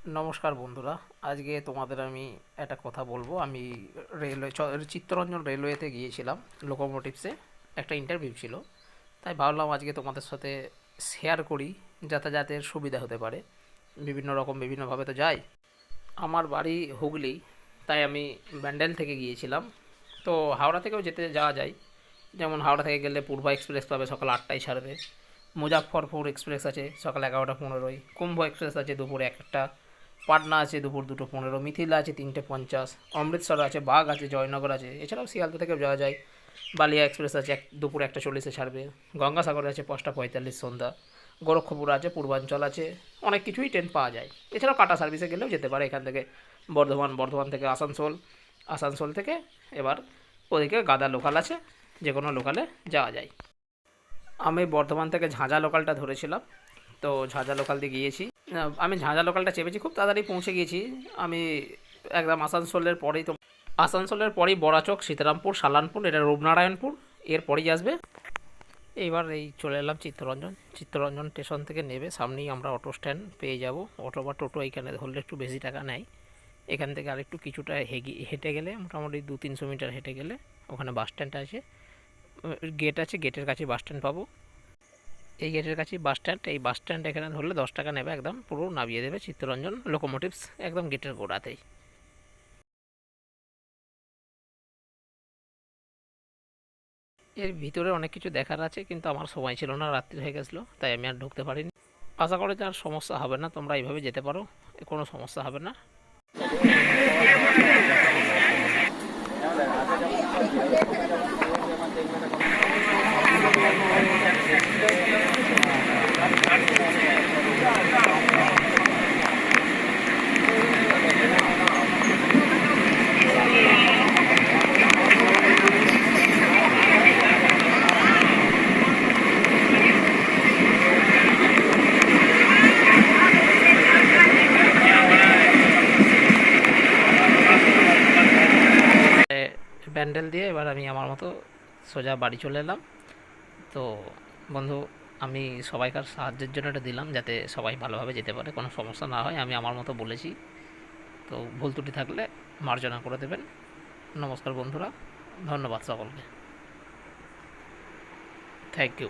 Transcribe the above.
নমস্কার বন্ধুরা। আজকে তোমাদের আমি একটা কথা বলবো। আমি চিত্তরঞ্জন রেলওয়েতে গিয়েছিলাম, লোকোমোটিভসে একটা ইন্টারভিউ ছিল। তাই ভাবলাম আজকে তোমাদের সাথে শেয়ার করি, যাতায়াতের সুবিধা হতে পারে। বিভিন্ন রকম বিভিন্নভাবে তো যাই। আমার বাড়ি হুগলি, তাই আমি ব্যান্ডেল থেকে গিয়েছিলাম। তো হাওড়া থেকেও যাওয়া যায়। যেমন হাওড়া থেকে গেলে পূর্বা এক্সপ্রেস পাবে, সকাল 8টায় ছাড়বে। মুজাফফরপুর এক্সপ্রেস আছে সকাল 11টা 15-য়। কুম্ভ এক্সপ্রেস আছে দুপুর 1টা। পাটনা আছে দুপুর 2টো 15। মিথিলা আছে 3টে 50। অমৃতসর আছে, বাগ আছে, জয়নগর আছে। এছাড়াও শিয়ালদা থেকেও যাওয়া যায়। বালিয়া এক্সপ্রেস আছে দুপুর 1টা 40-এ ছাড়বে। গঙ্গাসাগর আছে 5টা 45 সন্ধ্যা। গোরক্ষপুর আছে, পূর্বাঞ্চল আছে। অনেক কিছুই ট্রেন পাওয়া যায়। এছাড়াও কাটা সার্ভিসে গেলেও যেতে পারে এখান থেকে। বর্ধমান থেকে আসানসোল, আসানসোল থেকে এবার ওদিকে গাদা লোকাল আছে, যে কোনো লোকালে যাওয়া যায়। আমি বর্ধমান থেকে ঝাঁঝা লোকালটা ধরেছিলাম। তো ঝাঁঝা লোকাল দিয়ে গিয়েছি। আমি ঝাঁঝা লোকালটা চেপেছি, খুব তাড়াতাড়ি পৌঁছে গিয়েছি। আমি একদম আসানসোলের পরেই বড়াচক, সীতারামপুর, সালানপুর, এটা রূপনারায়ণপুর, এরপরেই আসবে। এইবার এই চলে এলাম চিত্তরঞ্জন স্টেশন থেকে নেবে সামনেই আমরা অটো স্ট্যান্ড পেয়ে যাব। অটো বা টোটো এখানে ধরলে একটু বেশি টাকা নেয়। এখান থেকে আরেকটু কিছুটা হেঁটে গেলে, মোটামুটি 200-300 মিটার হেঁটে গেলে ওখানে বাস স্ট্যান্ড আছে। গেট আছে, গেটের কাছে বাস স্ট্যান্ড পাবো। এই গেটের কাছেই বাস স্ট্যান্ড। এই বাস স্ট্যান্ড এখানে ধরলে 10 টাকা নেবে, একদম পুরো নামিয়ে দেবে চিত্তরঞ্জন লোকোমোটিভস, একদম গেটের গোড়াতেই। এর ভিতরে অনেক কিছু দেখার আছে, কিন্তু আমার সময় ছিল না, রাত্রি হয়ে গেছিলো, তাই আমি আর ঢুকতে পারিনি। আশা করি যে আর সমস্যা হবে না, তোমরা এইভাবে যেতে পারো, কোনো সমস্যা হবে না। ব্যান্ডেল দিয়ে এবার আমি আমার মতো সোজা বাড়ি চলে এলাম। তো বন্ধু, আমি সবাইকার সাহায্যের জন্য এটা দিলাম, যাতে সবাই ভালোভাবে যেতে পারে, কোনো সমস্যা না হয়। আমি আমার মতো বলেছি, তো ভুল ত্রুটি থাকলে মার্জনা করে দেবেন। নমস্কার বন্ধুরা, ধন্যবাদ সকলকে। Thank you.